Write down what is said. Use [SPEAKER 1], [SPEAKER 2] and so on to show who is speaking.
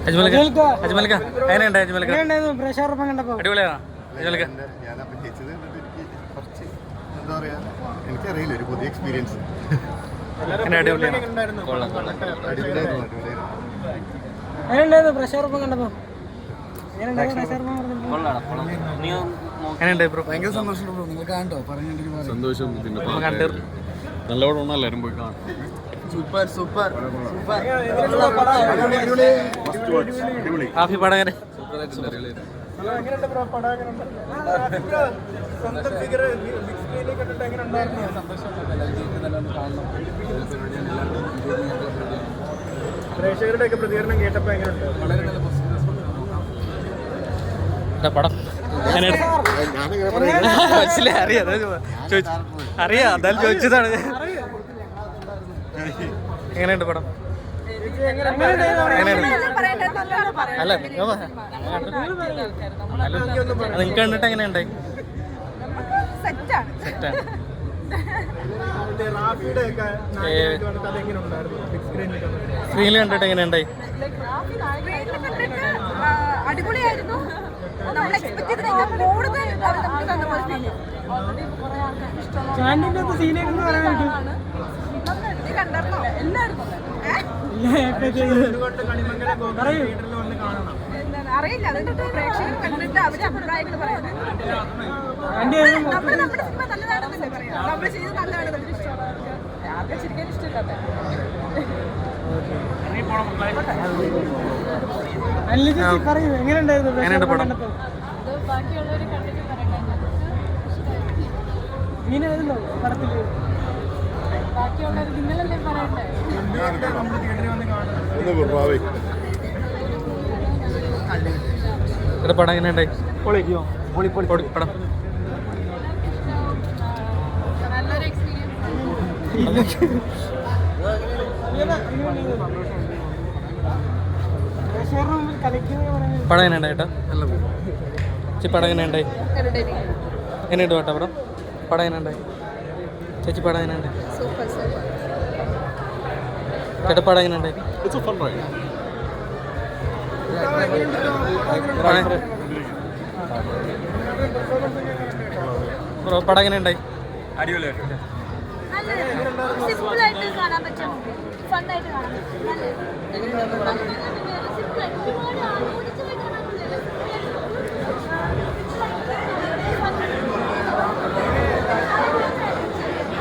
[SPEAKER 1] അജ്മൽക്ക എങ്ങനെയുണ്ട്? അജ്മൽക്ക അടിപൊളിയാണോ? അജ്മൽക്ക
[SPEAKER 2] എന്താ പറയാ, എനിക്കറിയില്ല, ഒരു പുതിയ എക്സ്പീരിയൻസ്.
[SPEAKER 1] അടിപൊളിയാണ്.
[SPEAKER 2] ഭയങ്കര സന്തോഷം. നിങ്ങൾ കാണണ്ടോ? പറഞ്ഞിട്ട് സന്തോഷം. നല്ലവണ്ണം ഉണ്ടോ? എല്ലാവരും പോയി കാണും. Super super super.
[SPEAKER 1] ഹാഫി പടം എങ്ങനെ?
[SPEAKER 3] പ്രേക്ഷകരുടെ ഒക്കെ പ്രതികരണം കേട്ടപ്പോ എങ്ങനെയുണ്ട്?
[SPEAKER 1] പടം മനസ്സിലായി, അറിയാം, എന്തായാലും ചോദിച്ചതാണ്. എങ്ങനെയുണ്ട് പടം? അല്ല നിങ്ങൾക്ക് കണ്ടിട്ട് എങ്ങനെയുണ്ടായി? സ്ക്രീനിൽ കണ്ടിട്ട് എങ്ങനെയുണ്ടായി?
[SPEAKER 4] അടിപൊളിയായിരുന്നു. നമ്മൾ എക്സ്പെക്ട് ചെയ്തതിനേക്കാൾ കൂടുതൽ അവർ നമുക്ക് തന്ന പോലെ ഫീൽ ചെയ്തു. കണ്ടായിരുന്നോ? എല്ലാവരും അറിയില്ല, അതിന്റെ പ്രേക്ഷകർ കണ്ടിട്ട് അവരുടെ അഭിപ്രായങ്ങൾ പറയുന്നത്. നമ്മുടെ സിനിമ നല്ലതാണെന്നല്ലേ പറയാം. നമ്മൾ ചെയ്ത് നല്ലതാണ്. ഇഷ്ടമാണ് ആർക്കും ചിരിക്കാൻ ഇഷ്ടമില്ലാത്ത.
[SPEAKER 1] എങ്ങനെയുണ്ട് പടം?
[SPEAKER 4] ബാക്കിയുള്ളവർ കണ്ടിട്ട് ബാക്കിയുള്ളവർ നിങ്ങളല്ലേ പറയണ്ടേ?
[SPEAKER 1] പടം എങ്ങനെയുണ്ടായി? പടം
[SPEAKER 4] നല്ലൊരു എക്സ്പീരിയൻസ്.
[SPEAKER 1] പടം എങ്ങനെയുണ്ടായി ഏട്ടാ? ചേച്ചി പടം എങ്ങനെയുണ്ടായി? എങ്ങനെയുണ്ട് കേട്ടോ പടം? പടം എങ്ങനെയുണ്ടായി ചേച്ചി? പടം എങ്ങനെയുണ്ടായി ചേട്ടാ? പടം എങ്ങനെയുണ്ടായി? പടം എങ്ങനെയുണ്ടായി?
[SPEAKER 2] അടിപൊളിയായിട്ട്
[SPEAKER 4] സിമ്പിളായിട്ട് കാണാൻ പറ്റും, ഫണ്ണായിട്ട് കാണാൻ പറ്റും.